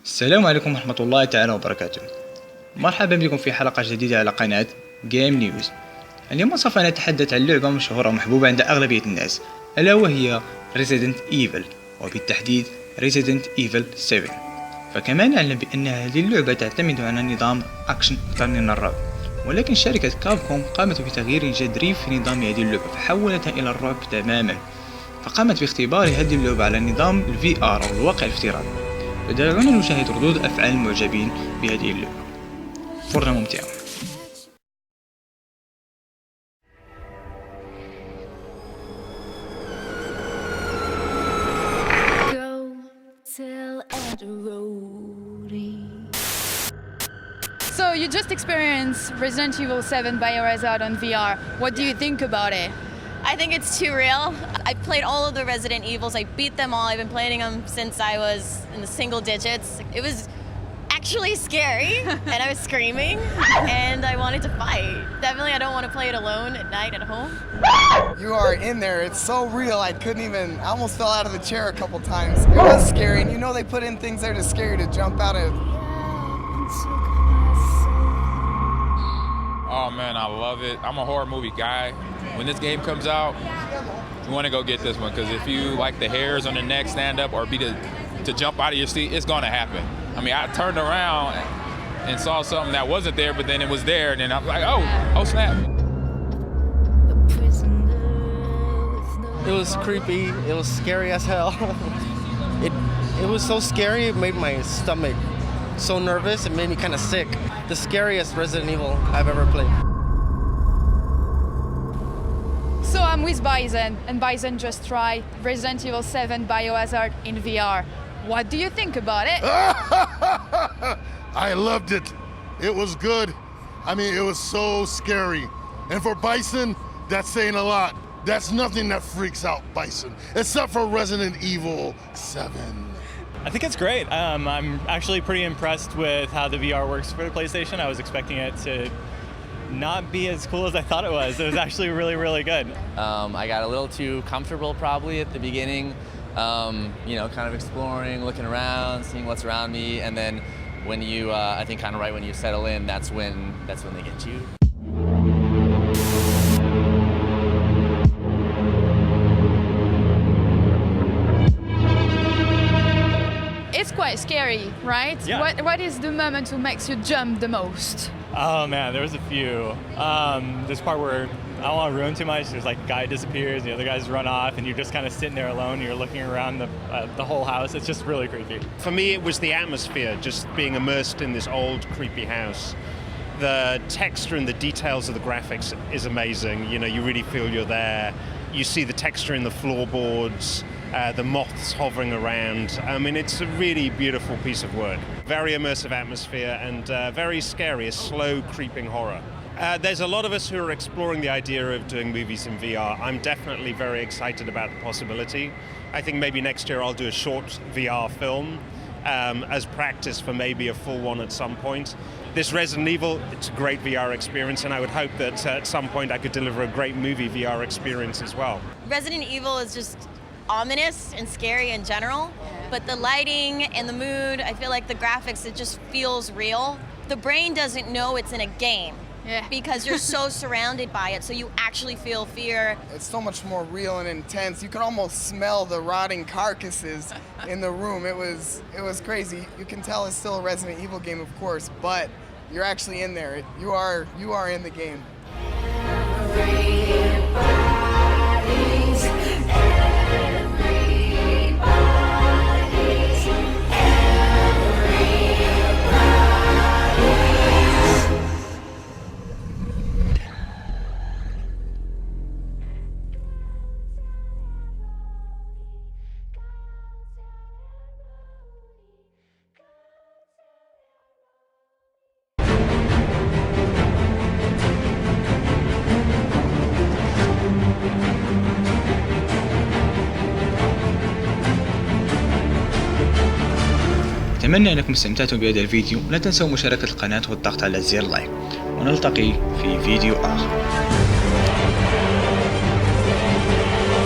السلام عليكم ورحمة الله تعالى وبركاته. مرحبا بكم في حلقة جديدة على قناة جيم نيوز. اليوم سوف نتحدث عن لعبة مشهورة ومحبوبة عند أغلبية الناس، ألا وهي Resident Evil، وبالتحديد Resident Evil 7. فكما نعلم بأن هذه اللعبة تعتمد على نظام أكشن أكثر من الرعب، ولكن شركة كابكوم قامت بتغيير جذري في نظام هذه اللعبة فحولتها إلى الرعب تماما. فقامت باختبار هذه اللعبة على نظام الVR أو الواقع الافتراضي. فدعونا نشاهد ردود أفعال المعجبين بهذه اللعبة. فرجة ممتعة. So you just experienced Resident Evil 7 biohazard on VR. What do you think about it? I think it's too real. I've played all of the Resident Evils. I beat them all. I've been playing them since I was in the single digits. It was actually scary, and I was screaming, and I wanted to fight. Definitely, I don't want to play it alone at night at home. You are in there. It's so real. I almost fell out of the chair a couple times. It was scary, and you know they put in things there to scare you to jump out of. Oh man, I love it. I'm a horror movie guy. When this game comes out, you want to go get this one, because if you like the hairs on the neck stand up or be to jump out of your seat, it's going to happen. I mean, I turned around and saw something that wasn't there, but then it was there, and then I was like, oh snap. It was creepy. It was scary as hell. It was so scary, it made my stomach so nervous, it made me kind of sick. The scariest Resident Evil I've ever played. So I'm with Bison, and Bison just tried Resident Evil 7 biohazard in VR. What do you think about it? I loved it. It was good. I mean, it was so scary. And for Bison, that's saying a lot. That's nothing that freaks out Bison, except for Resident Evil 7. I think it's great. I'm actually pretty impressed with how the VR works for the PlayStation. I was expecting it to not be as cool as I thought it was. It was actually really, really good. I got a little too comfortable probably at the beginning, kind of exploring, looking around, seeing what's around me, and then when you, I think kind of right when you settle in, that's when they get you. It's quite scary, right? Yeah. What is the moment who makes you jump the most? Oh man, there was a few. This part where I don't want to ruin too much. There's like a guy disappears, the other guys run off, and you're just kind of sitting there alone. You're looking around the whole house. It's just really creepy. For me, it was the atmosphere, just being immersed in this old, creepy house. The texture and the details of the graphics is amazing. You know, you really feel you're there. You see the texture in the floorboards, the moths hovering around. I mean, it's a really beautiful piece of work. Very immersive atmosphere and very scary, a slow creeping horror. There's a lot of us who are exploring the idea of doing movies in VR. I'm definitely very excited about the possibility. I think maybe next year I'll do a short VR film as practice for maybe a full one at some point. This Resident Evil, it's a great VR experience, and I would hope that at some point I could deliver a great movie VR experience as well. Resident Evil is just ominous and scary in general, but the lighting and the mood, I feel like the graphics, it just feels real. The brain doesn't know it's in a game. Yeah. Because you're so surrounded by it, so you actually feel fear. It's so much more real and intense. You could almost smell the rotting carcasses in the room. It was crazy. You can tell it's still a Resident Evil game, of course, but you're actually in there. You are in the game. أتمنى أنكم استمتعتم بهذا الفيديو. لا تنسوا مشاركة القناة والضغط على زر لايك، ونلتقي في فيديو آخر.